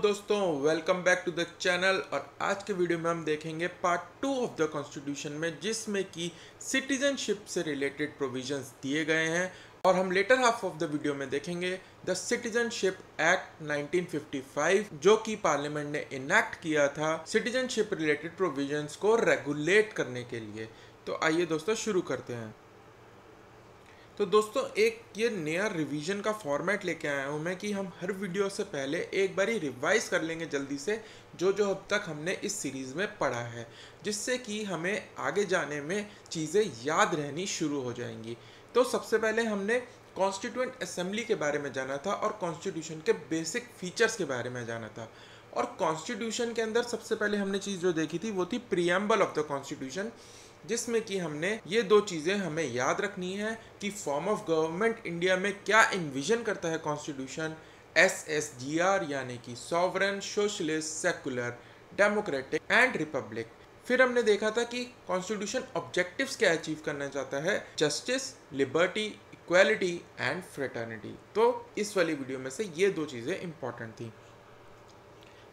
दोस्तों, welcome back to the channel. और आज के वीडियो में हम देखेंगे पार्ट 2 ऑफ द कॉन्स्टिट्यूशन में, जिसमें कि सिटीजनशिप से रिलेटेड प्रोविजंस दिए गए हैं। और हम later half of the video में देखेंगे द सिटीजनशिप एक्ट 1955, जो कि पार्लियामेंट ने इनैक्ट किया था सिटीजनशिप रिलेटेड प्रोविजंस को रेगुलेट करने के लिए। तो आइए दोस्तों शुरू करते हैं। तो दोस्तों, एक ये नया रिवीजन का फॉर्मेट लेके आया हूँ मैं कि हम हर वीडियो से पहले एक बारी रिवाइज कर लेंगे जल्दी से जो जो अब तक हमने इस सीरीज़ में पढ़ा है, जिससे कि हमें आगे जाने में चीज़ें याद रहनी शुरू हो जाएंगी। तो सबसे पहले हमने कॉन्स्टिट्यूएंट असेंबली के बारे में जाना था और कॉन्स्टिट्यूशन के बेसिक फीचर्स के बारे में जाना था। और कॉन्स्टिट्यूशन के अंदर सबसे पहले हमने चीज़ जो देखी थी वो थी प्रीएम्बल ऑफ द कॉन्स्टिट्यूशन, जिसमें कि हमने ये दो चीज़ें हमें याद रखनी है कि फॉर्म ऑफ गवर्नमेंट इंडिया में क्या इन्विजन करता है कॉन्स्टिट्यूशन, SSGR यानी कि sovereign, socialist, secular, democratic and Republic. फिर हमने देखा था कि कॉन्स्टिट्यूशन ऑब्जेक्टिव्स क्या अचीव करना चाहता है, justice, liberty, equality and fraternity. तो इस वाली वीडियो में से ये दो चीज़ें इंपॉर्टेंट थी।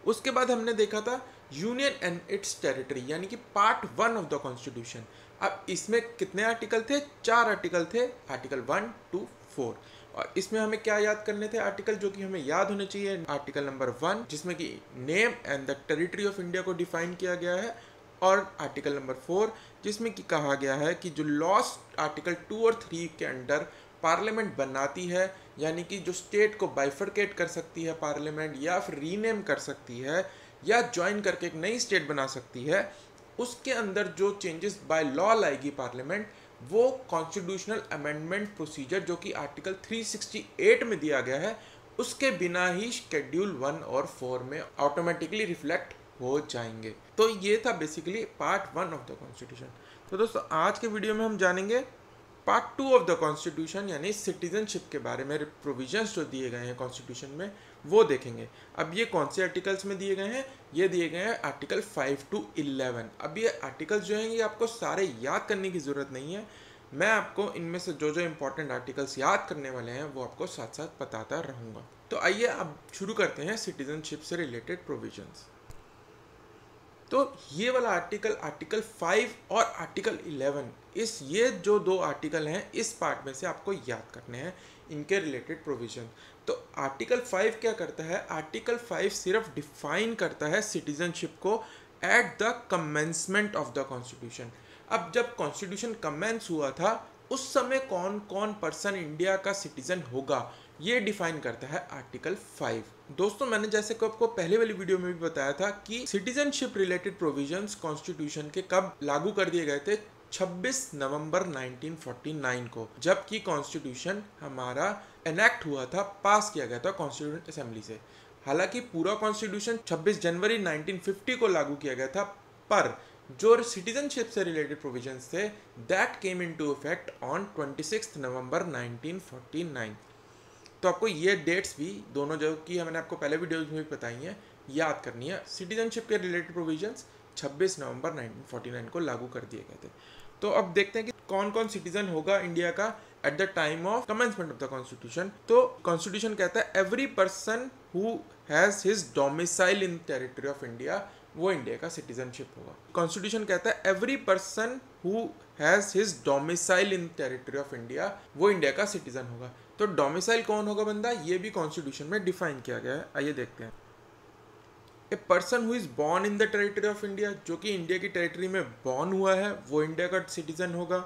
उसके बाद हमने देखा था यूनियन एंड इट्स टेरिटरी यानी कि पार्ट 1 ऑफ द कॉन्स्टिट्यूशन। अब इसमें कितने आर्टिकल थे? 4 आर्टिकल थे, आर्टिकल 1 to 4। और इसमें हमें क्या याद करने थे आर्टिकल जो कि हमें याद होने चाहिए? आर्टिकल नंबर 1 जिसमें कि name and the territory of India को डिफाइन किया गया है, और आर्टिकल नंबर 4 जिसमें कि कहा गया है कि जो लॉस आर्टिकल 2 और 3 के अंडर पार्लियामेंट बनाती है, यानी कि जो स्टेट को बाइफरकेट कर सकती है पार्लियामेंट, या फिर रीनेम कर सकती है, या ज्वाइन करके एक नई स्टेट बना सकती है, उसके अंदर जो चेंजेस बाय लॉ लाएगी पार्लियामेंट, वो कॉन्स्टिट्यूशनल अमेंडमेंट प्रोसीजर जो कि आर्टिकल 368 में दिया गया है, उसके बिना ही शेड्यूल 1 और 4 में ऑटोमेटिकली रिफ्लेक्ट हो जाएंगे। तो ये था basically part 1 of the constitution. तो दोस्तों, आज के वीडियो में हम जानेंगे पार्ट 2 ऑफ द कॉन्स्टिट्यूशन यानी सिटीजनशिप के बारे में। प्रोविजंस जो दिए गए हैं कॉन्स्टिट्यूशन में वो देखेंगे। अब ये कौन से आर्टिकल्स में दिए गए हैं? ये दिए गए हैं आर्टिकल 5 to 11। अब ये आर्टिकल्स जो हैं ये आपको सारे याद करने की ज़रूरत नहीं है, मैं आपको इनमें से जो जो इंपॉर्टेंट आर्टिकल्स याद करने वाले हैं वो आपको साथ साथ बताता रहूँगा। तो आइए अब शुरू करते हैं सिटीजनशिप से रिलेटेड प्रोविजंस। तो ये वाला आर्टिकल, आर्टिकल 5 और आर्टिकल 11, ये जो दो आर्टिकल हैं इस पार्ट में से आपको याद करने हैं इनके रिलेटेड प्रोविजन। तो आर्टिकल 5 क्या करता है? आर्टिकल 5 सिर्फ डिफाइन करता है सिटीजनशिप को at the commencement of the constitution. अब जब कॉन्स्टिट्यूशन कमेंस हुआ था उस समय कौन कौन पर्सन इंडिया का सिटीजन होगा, ये डिफाइन करता है आर्टिकल 5। दोस्तों, मैंने जैसे कि आपको पहले वाली वीडियो में भी बताया था कि सिटीजनशिप रिलेटेड प्रोविजंस कॉन्स्टिट्यूशन के कब लागू कर दिए गए थे? 26 नवंबर 1949 को, जबकि कॉन्स्टिट्यूशन हमारा एनेक्ट हुआ था, पास किया गया था कॉन्स्टिट्यूएंट असेंबली से। हालांकि पूरा कॉन्स्टिट्यूशन 26 जनवरी 1950 को लागू किया गया था, पर जो सिटीजनशिप से रिलेटेड प्रोविजंस थे that came into effect on 26 नवंबर 1949। तो आपको ये डेट्स भी दोनों जो कि मैंने आपको पहले वीडियोज में भी बताई हैं याद करनी है। सिटीजनशिप के रिलेटेड प्रोविजंस 26 नवंबर 1949 को लागू कर दिए गए थे। तो अब देखते हैं कि कौन कौन सिटीजन होगा इंडिया का eight the time of commencement of the constitution. तो कॉन्स्टिट्यूशन कहता है every person who has his domicile in territory of India, वो इंडिया का सिटीजनशिप होगा। कॉन्स्टिट्यूशन कहता है every person who has his domicile in territory of India, वो India का सिटीजन होगा। तो डोमिसाइल कौन होगा बंदा, ये भी कॉन्स्टिट्यूशन में डिफाइन किया गया है। आइए देखते हैं। A person who is born in the territory of India, जो कि इंडिया की टेरिटरी में बॉर्न हुआ है, वो इंडिया का सिटीजन होगा।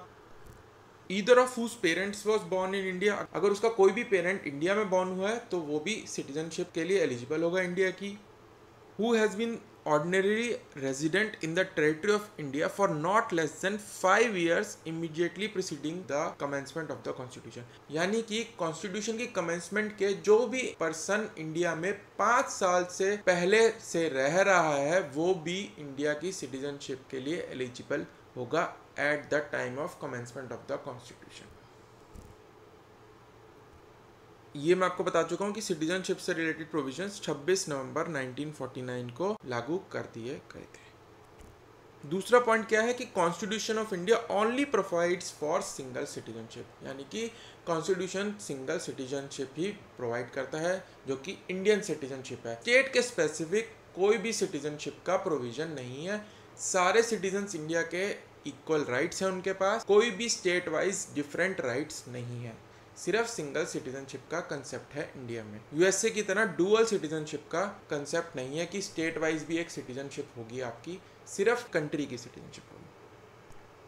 Either of whose parents was born in India, अगर उसका कोई भी पेरेंट इंडिया में बॉर्न हुआ है तो वो भी सिटीजनशिप के लिए एलिजिबल होगा इंडिया की। Who has been ordinarily resident in the territory of India for not less than 5 years immediately preceding the commencement of the constitution, यानी कि कॉन्स्टिट्यूशन की कमेंसमेंट के जो भी पर्सन इंडिया में 5 साल से पहले से रह रहा है वो भी इंडिया की सिटीजनशिप के लिए एलिजिबल होगा eight the time of commencement of the constitution. ये मैं आपको बता चुका हूँ कि सिटीजनशिप से रिलेटेड प्रोविजंस 26 नवंबर 1949 को लागू कर दिए गए थे। दूसरा पॉइंट क्या है कि constitution of India only provides for single citizenship, यानी कि कॉन्स्टिट्यूशन सिंगल सिटीजनशिप ही प्रोवाइड करता है जो कि इंडियन सिटीजनशिप है। स्टेट के स्पेसिफिक कोई भी सिटीजनशिप का प्रोविजन नहीं है। सारे सिटीजन्स इंडिया के इक्वल राइट्स हैं उनके पास, कोई भी स्टेट वाइज डिफरेंट राइट्स नहीं है। सिर्फ सिंगल सिटीजनशिप का कंसेप्ट है इंडिया में। यूएसए की तरह डुअल सिटीजनशिप का कंसेप्ट नहीं है कि स्टेट वाइज भी एक सिटीजनशिप होगी आपकी, सिर्फ कंट्री की सिटीजनशिप होगी।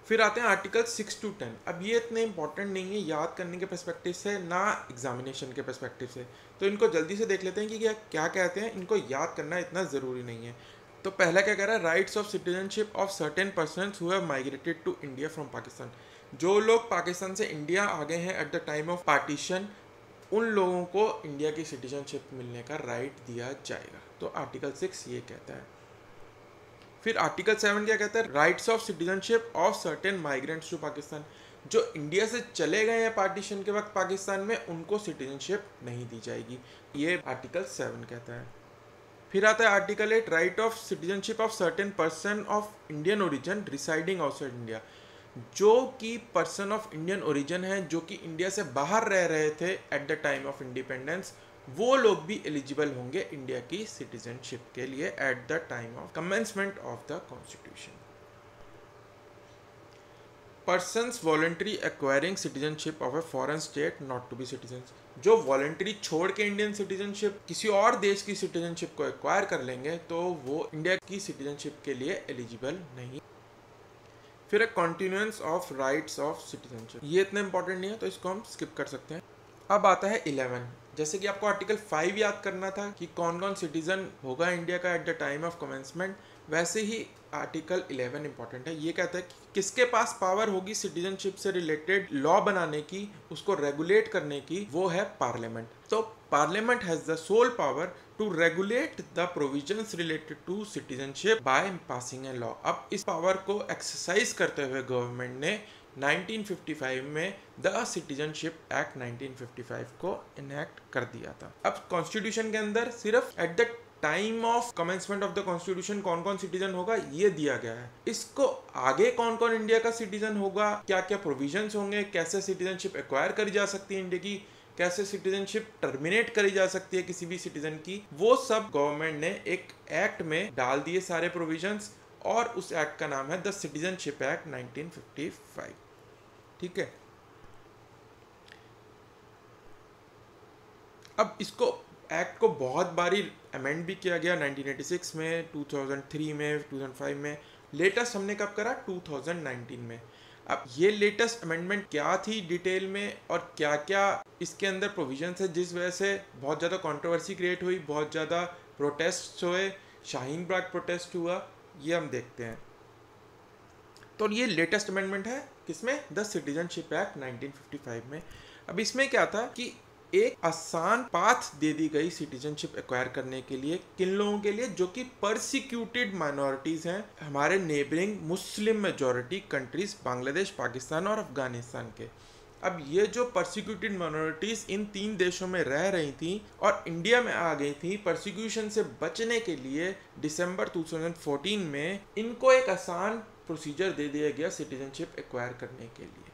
फिर आते हैं आर्टिकल 6 to 10। अब ये इतने इंपॉर्टेंट नहीं है याद करने के पर्सपेक्टिव से, ना एग्जामिनेशन के पर्सपेक्टिव से, तो इनको जल्दी से देख लेते हैं कि क्या कहते हैं। इनको याद करना इतना ज़रूरी नहीं है। तो पहला क्या कह रहा है, rights of citizenship of certain persons who have migrated to India from Pakistan. जो लोग पाकिस्तान से इंडिया आ गए हैं at the time of partition, उन लोगों को इंडिया की सिटीजनशिप मिलने का राइट दिया जाएगा। तो आर्टिकल 6 ये कहता है। फिर आर्टिकल 7 क्या कहता है, rights of citizenship of certain migrants to Pakistan. जो इंडिया से चले गए हैं पार्टीशन के वक्त पाकिस्तान में, उनको सिटीजनशिप नहीं दी जाएगी, ये आर्टिकल 7 कहता है। फिर आता है article 8, right of citizenship of certain person of Indian origin residing outside India. जो कि पर्सन ऑफ इंडियन ओरिजिन है, जो कि इंडिया से बाहर रह रहे थे eight the time of independence, वो लोग भी एलिजिबल होंगे इंडिया की सिटीजनशिप के लिए at the time of commencement of the constitution. Persons voluntary acquiring citizenship of a foreign state not to be citizens. जो वॉलंटरी छोड़ के इंडियन सिटीजनशिप किसी और देश की सिटीजनशिप को एक्वायर कर लेंगे, तो वो इंडिया की सिटीजनशिप के लिए एलिजिबल नहीं। फिर एक कॉन्टिन्यूएंस ऑफ राइट्स ऑफ सिटीजनशिप, ये इतना इंपॉर्टेंट नहीं है तो इसको हम स्किप कर सकते हैं। अब आता है 11। जैसे कि आपको आर्टिकल 5 याद करना था कि कौन कौन सिटीजन होगा इंडिया का eight the time of commencement, वैसे ही आर्टिकल 11 इंपॉर्टेंट है। ये कहता है कि किसके पास पावर होगी सिटीजनशिप से रिलेटेड लॉ बनाने की, उसको रेगुलेट करने की, वो है पार्लियामेंट। तो parliament has the sole power to regulate the provisions related to citizenship by passing a law. अब इस पावर को एक्सरसाइज करते हुए गवर्नमेंट ने 1955 में द सिटीजनशिप एक्ट 1955 को इनैक्ट कर दिया था। अब कॉन्स्टिट्यूशन के अंदर सिर्फ eight the time of commencement of the constitution कौन कौन सिटीजन होगा ये दिया गया है। इसको आगे कौन कौन इंडिया का सिटीजन होगा, क्या क्या प्रोविजंस होंगे, कैसे सिटीजनशिप एक्वायर करी जा सकती है इंडिया की, कैसे सिटीजनशिप टर्मिनेट करी जा सकती है किसी भी सिटीजन की, वो सब गवर्नमेंट ने एक एक्ट में डाल दिए सारे प्रोविजंस, और उस एक्ट का नाम है द सिटीजनशिप एक्ट 1955। ठीक है। अब इसको एक्ट को बहुत बारी अमेंड भी किया गया, 1986 में, 2003 में, 2005 में। लेटेस्ट हमने कब करा, 2019 में। अब ये लेटेस्ट अमेंडमेंट क्या थी डिटेल में, और क्या क्या इसके अंदर प्रोविजंस है जिस वजह से बहुत ज़्यादा कंट्रोवर्सी क्रिएट हुई, बहुत ज़्यादा प्रोटेस्ट हुए, शाहीन बाग प्रोटेस्ट हुआ, ये हम देखते हैं। तो ये लेटेस्ट अमेंडमेंट है किसमें, द सिटीजनशिप एक्ट 1955 में। अब इसमें क्या था कि एक आसान पाथ दे दी गई सिटीजनशिप एक्वायर करने के लिए, किन लोगों के लिए, जो कि परसिक्यूटेड माइनॉरिटीज हैं हमारे neighbouring Muslim majority countries Bangladesh, Pakistan और अफगानिस्तान के। अब ये जो परसिक्यूटेड माइनॉरिटीज इन 3 देशों में रह रही थी और इंडिया में आ गई थी, परसिक्यूशन से बचने के लिए दिसंबर 2014 में इनको एक आसान प्रोसीजर दे दिया गया सिटीजनशिप एक्वायर करने के लिए।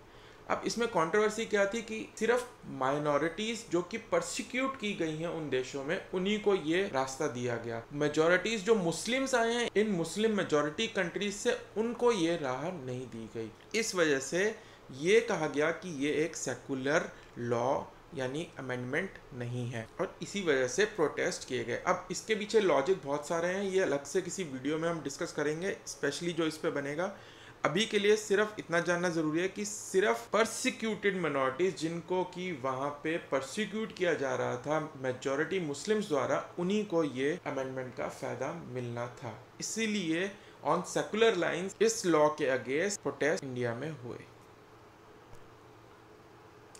अब इसमें कंट्रोवर्सी क्या थी कि सिर्फ माइनॉरिटीज जो कि परसिक्यूट की गई हैं उन देशों में, उन्हीं को ये रास्ता दिया गया। मेजॉरिटीज जो मुस्लिम्स आए हैं इन मुस्लिम मेजॉरिटी कंट्रीज से, उनको ये राह नहीं दी गई। इस वजह से ये कहा गया कि ये एक सेकुलर लॉ यानी अमेंडमेंट नहीं है, और इसी वजह से प्रोटेस्ट किए गए। अब इसके पीछे लॉजिक बहुत सारे हैं, ये अलग से किसी वीडियो में हम डिस्कस करेंगे, स्पेशली जो इस पे बनेगा। अभी के लिए सिर्फ इतना जानना जरूरी है कि सिर्फ परसिक्यूटेड माइनॉरिटीज जिनको कि वहाँ पे परसिक्यूट किया जा रहा था मेजॉरिटी मुस्लिम्स द्वारा, उन्हीं को ये अमेंडमेंट का फायदा मिलना था। इसीलिए ऑन सेकुलर लाइंस इस लॉ के अगेंस्ट प्रोटेस्ट इंडिया में हुए।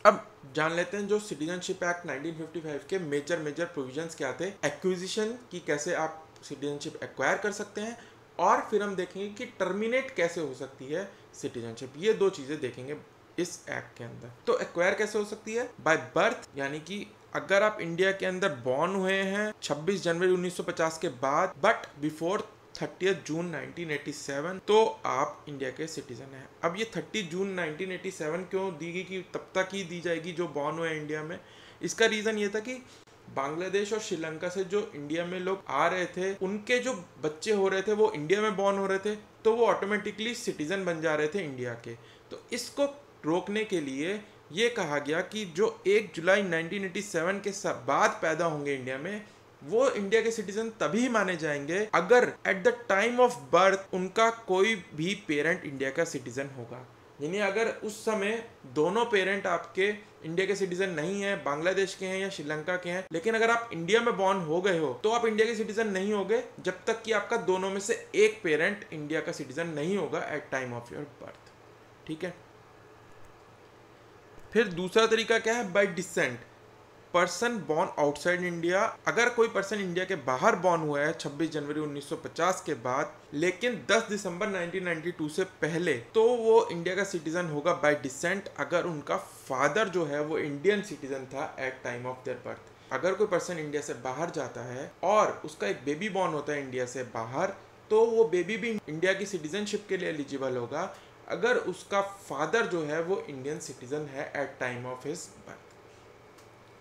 अब जान लेते हैं जो सिटीजनशिप एक्ट 1955 के मेजर प्रोविजंस क्या थे, एक्विजिशन की कैसे आप सिटीजनशिप एक्वायर कर सकते हैं, और फिर हम देखेंगे कि टर्मिनेट कैसे हो सकती है सिटीजनशिप। ये 2 चीजें देखेंगे इस एक्ट के अंदर। तो एक्वायर कैसे हो सकती है, बाय बर्थ, यानी कि अगर आप इंडिया के अंदर बॉर्न हुए हैं 26 जनवरी 1950 के बाद, बट बिफोर 30 जून 1987 तो आप इंडिया के सिटीजन हैं। अब ये 30 जून 1987 क्यों दी गई कि तब तक ही दी जाएगी जो बॉर्न हुए इंडिया में? इसका रीज़न ये था कि बांग्लादेश और श्रीलंका से जो इंडिया में लोग आ रहे थे, उनके जो बच्चे हो रहे थे वो इंडिया में बॉर्न हो रहे थे, तो वो ऑटोमेटिकली सिटीजन बन जा रहे थे इंडिया के। तो इसको रोकने के लिए ये कहा गया कि जो 1 जुलाई 1987 के बाद पैदा होंगे इंडिया में, वो इंडिया के सिटीजन तभी माने जाएंगे अगर eight the time of birth उनका कोई भी पेरेंट इंडिया का सिटीजन होगा। यानी अगर उस समय दोनों पेरेंट आपके इंडिया के सिटीजन नहीं है, बांग्लादेश के हैं या श्रीलंका के हैं, लेकिन अगर आप इंडिया में बॉर्न हो गए हो तो आप इंडिया के सिटीजन नहीं होगे जब तक कि आपका दोनों में से एक पेरेंट इंडिया का सिटीजन नहीं होगा at time of your birth. ठीक है। फिर दूसरा तरीका क्या है? By descent. Person born outside India, अगर कोई पर्सन इंडिया के बाहर बॉर्न हुआ है 26 जनवरी 1950 के बाद लेकिन 10 दिसंबर 1992 से पहले, तो वो इंडिया का सिटीजन होगा बाय डिसेंट अगर उनका फादर जो है वो इंडियन सिटीजन था at time of their birth. अगर कोई पर्सन इंडिया से बाहर जाता है और उसका एक बेबी बॉर्न होता है इंडिया से बाहर, तो वो बेबी भी इंडिया की सिटीजनशिप के लिए एलिजिबल होगा अगर उसका फादर जो है वो इंडियन सिटीजन है at time of his birth.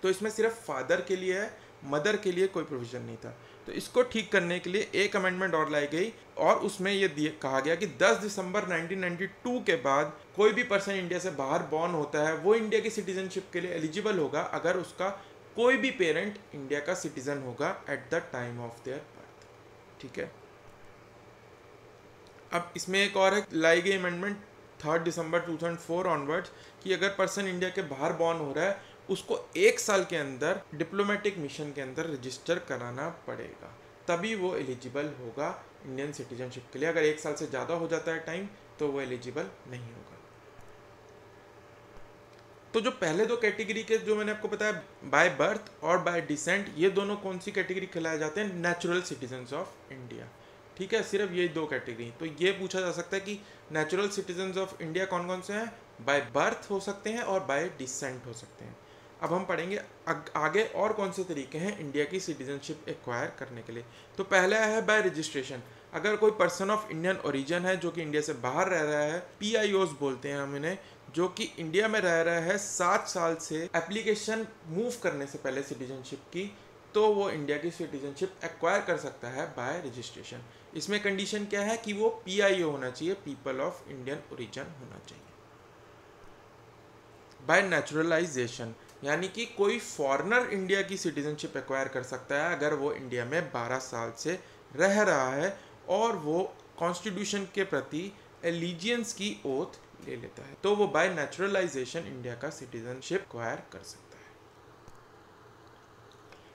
तो इसमें सिर्फ फादर के लिए है, मदर के लिए कोई प्रोविजन नहीं था। तो इसको ठीक करने के लिए एक अमेंडमेंट और लाई गई और उसमें ये कहा गया कि 10 दिसंबर 1992 के बाद कोई भी पर्सन इंडिया से बाहर बॉर्न होता है वो इंडिया की सिटीजनशिप के लिए एलिजिबल होगा अगर उसका कोई भी पेरेंट इंडिया का सिटीजन होगा eight the time of their birth. ठीक है। अब इसमें एक और है लाई गई अमेंडमेंट 3 दिसंबर 2004 ऑनवर्ड्स कि अगर पर्सन इंडिया के बाहर बॉर्न हो रहा है उसको 1 साल के अंदर डिप्लोमेटिक मिशन के अंदर रजिस्टर कराना पड़ेगा, तभी वो एलिजिबल होगा इंडियन सिटीजनशिप के लिए। अगर 1 साल से ज़्यादा हो जाता है टाइम तो वो एलिजिबल नहीं होगा। तो जो पहले दो कैटेगरी के जो मैंने आपको बताया बाय बर्थ और बाय डिसेंट, ये दोनों कौन सी कैटेगरी कहलाए जाते हैं? Natural citizens of India. ठीक है, सिर्फ ये दो कैटेगरी। तो ये पूछा जा सकता है कि नेचुरल सिटीजन्स ऑफ इंडिया कौन कौन से हैं? बाय बर्थ हो सकते हैं और बाय डिसेंट हो सकते हैं। अब हम पढ़ेंगे आगे और कौन से तरीके हैं इंडिया की सिटीजनशिप एक्वायर करने के लिए। तो पहला है बाय रजिस्ट्रेशन। अगर कोई पर्सन ऑफ इंडियन ओरिजिन है जो कि इंडिया से बाहर रह रहा है, PIOs बोलते हैं हम इन्हें, जो कि इंडिया में रह रहा है 7 साल से एप्लीकेशन मूव करने से पहले सिटीजनशिप की, तो वो इंडिया की सिटीजनशिप एक्वायर कर सकता है बाय रजिस्ट्रेशन। इसमें कंडीशन क्या है कि वो PIO होना चाहिए, पीपल ऑफ इंडियन ओरिजिन होना चाहिए। बाय नेचुरलाइजेशन, यानी कि कोई फॉरेनर इंडिया की सिटीजनशिप एक्वायर कर सकता है अगर वो इंडिया में 12 साल से रह रहा है और वो कॉन्स्टिट्यूशन के प्रति एलिजियंस की ओथ ले लेता है, तो वो बाय नेचुरलाइजेशन इंडिया का सिटीजनशिप एक्वायर कर सकता है।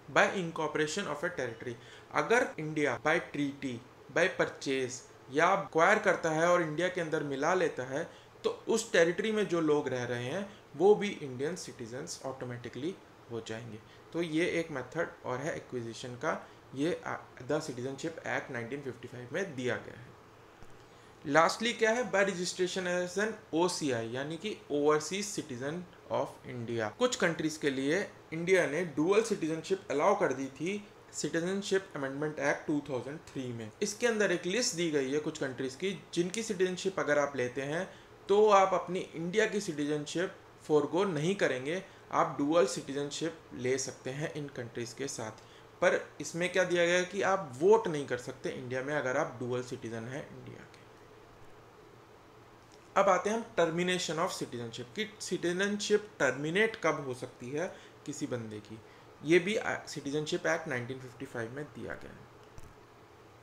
By incorporation of a territory, अगर India by treaty, by purchase या एक्वायर करता है और इंडिया के अंदर मिला लेता है, तो उस टेरिटरी में जो लोग रह रहे हैं वो भी इंडियन सिटीजन्स ऑटोमेटिकली हो जाएंगे। तो ये एक मेथड और है एक्विजिशन का, ये द सिटीजनशिप एक्ट 1955 में दिया गया है। लास्टली क्या है? By registration as an OCI, यानी कि ओवरसीज सिटीजन ऑफ इंडिया। कुछ कंट्रीज के लिए इंडिया ने डुअल सिटीजनशिप अलाउ कर दी थी सिटीजनशिप अमेंडमेंट एक्ट 2003 में। इसके अंदर एक लिस्ट दी गई है कुछ कंट्रीज की जिनकी सिटीजनशिप अगर आप लेते हैं तो आप अपनी इंडिया की सिटीजनशिप फोरगो नहीं करेंगे, आप डुअल सिटीजनशिप ले सकते हैं इन कंट्रीज़ के साथ। पर इसमें क्या दिया गया है कि आप वोट नहीं कर सकते इंडिया में अगर आप डुअल सिटीजन हैं इंडिया के। अब आते हैं हम टर्मिनेशन ऑफ सिटीजनशिप की। सिटीजनशिप टर्मिनेट कब हो सकती है किसी बंदे की, ये भी सिटीजनशिप एक्ट 1955 में दिया गया है।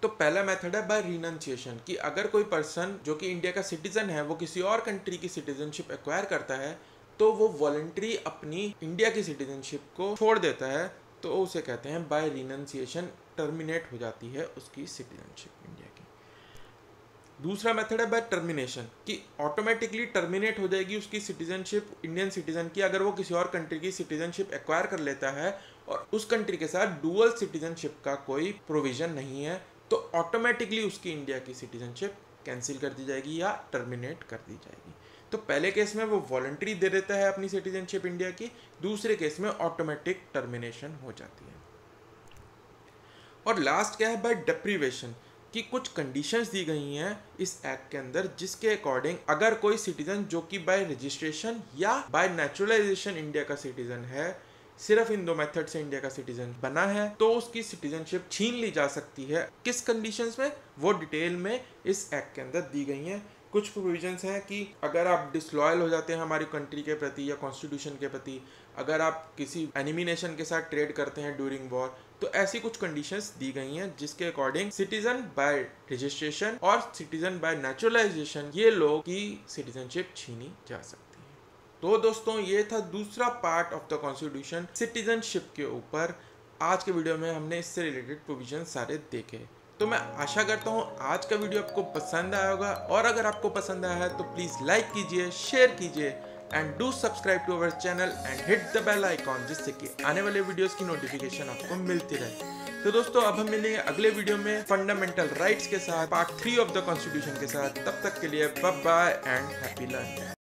तो पहला मेथड है बाय रिनंसिएशन, कि अगर कोई पर्सन जो कि इंडिया का सिटीजन है वो किसी और कंट्री की सिटीजनशिप एक्वायर करता है तो वो वॉलंटरी अपनी इंडिया की सिटीजनशिप को छोड़ देता है, तो उसे कहते हैं बाय रिनंसिएशन, टर्मिनेट हो जाती है उसकी सिटीजनशिप इंडिया की। दूसरा मेथड है बाय टर्मिनेशन, कि ऑटोमेटिकली टर्मिनेट हो जाएगी उसकी सिटीजनशिप इंडियन सिटीजन की अगर वो किसी और कंट्री की सिटीजनशिप एक्वायर कर लेता है और उस कंट्री के साथ डुअल सिटीजनशिप का कोई प्रोविजन नहीं है, तो ऑटोमेटिकली उसकी इंडिया की सिटीजनशिप कैंसिल कर दी जाएगी या टर्मिनेट कर दी जाएगी। तो पहले केस में वो वॉलंटरी दे देता है अपनी सिटीजनशिप इंडिया की, दूसरे केस में ऑटोमेटिक टर्मिनेशन हो जाती है। और लास्ट क्या है? बाय डेप्रीवेशन, कि कुछ कंडीशंस दी गई हैं इस एक्ट के अंदर, जिसके अकॉर्डिंग अगर कोई सिटीजन जो कि बाय रजिस्ट्रेशन या बाय नेचुरलाइजेशन इंडिया का सिटीजन है, सिर्फ इन 2 मेथड से इंडिया का सिटीजन बना है, तो उसकी सिटीजनशिप छीन ली जा सकती है। किस कंडीशंस में, वो डिटेल में इस एक्ट के अंदर दी गई हैं। कुछ प्रोविजंस हैं कि अगर आप डिसलॉयल हो जाते हैं हमारी कंट्री के प्रति या कॉन्स्टिट्यूशन के प्रति, अगर आप किसी एनिमी नेशन के साथ ट्रेड करते हैं ड्यूरिंग वॉर, तो ऐसी कुछ कंडीशंस दी गई हैं जिसके अकॉर्डिंग सिटीजन बाय रजिस्ट्रेशन और सिटीजन बाय नेचुरलाइजेशन ये लोग की सिटीजनशिप छीनी जा सकती है। तो दोस्तों ये था दूसरा part of the constitution citizenship के ऊपर। आज के वीडियो में हमने इससे रिलेटेड प्रोविजन सारे देखे। तो मैं आशा करता हूँ आज का वीडियो आपको पसंद आया होगा, और अगर आपको पसंद आया है तो प्लीज़ लाइक कीजिए, शेयर कीजिए and do subscribe to our channel and hit the bell icon, जिससे कि आने वाले वीडियोस की नोटिफिकेशन आपको मिलती रहे। तो दोस्तों अब हम मिलेंगे अगले वीडियो में फंडामेंटल राइट्स के साथ, पार्ट 3 ऑफ द कॉन्स्टिट्यूशन के साथ। तब तक के लिए bye bye and happy learning.